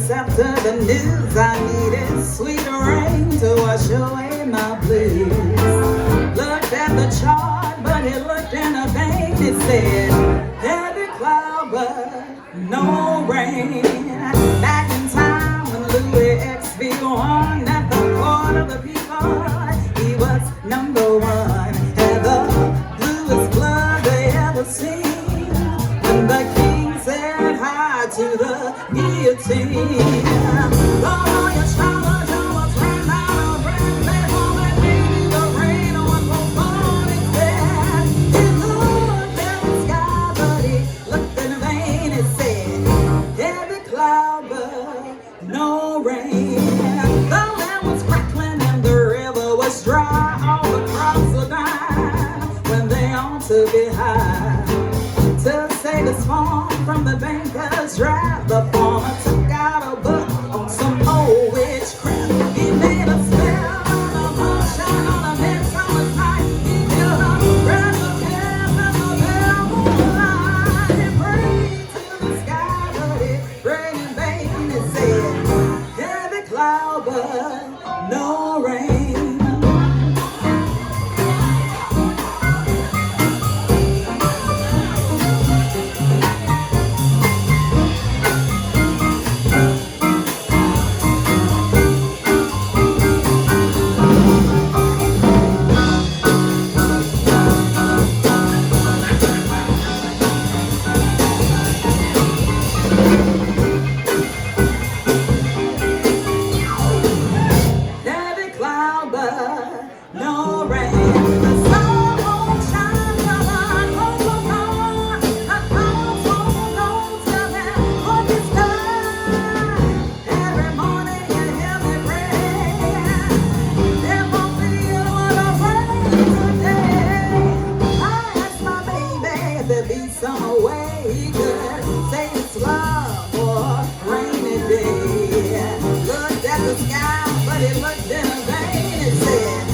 days after the news, I needed sweet rain to wash away my blues. Looked at the chart, but it looked in a vein. It said, heavy cloud, but no rain. Back in time when Louis XV won at the court of the people, he was number one. Had the bluest blood they ever seen. When the king said hi to the guillotine. Lord, all your showers, almost ran out of breath. They won't let me be the rain on the morning bed. He looked at the sky, but he looked in vain. It said, heavy cloud, but no rain. The land was crackling and the river was dry. All the crops were dying when they ought to be high. To save his farm from the banker's draft, the farmer took out a book on some old witchcraft. He made a spell on a moonshine on a midsummer's night. He built a replica of the pale moonlight. He prayed to the sky, but it prayed in vain. It said, heavy cloud, but no rain. No rain, the sun won't shine, the light won't come on, the clouds won't go till they're on the sky. Every morning you hear me pray, there won't be another rain today. I asked my baby if there be some way he could say his love for a rainy day. Looked at the sky, but it looked in a vain. It said,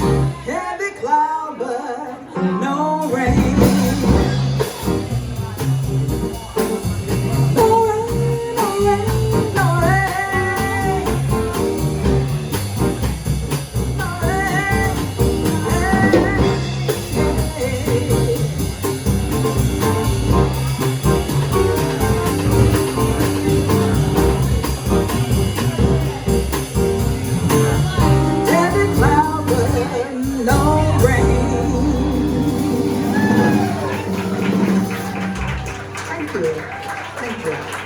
heavy cloud, but no rain. No rain, no rain, no rain. No rain, heavy cloud, but no rain. Thank you. Thank you.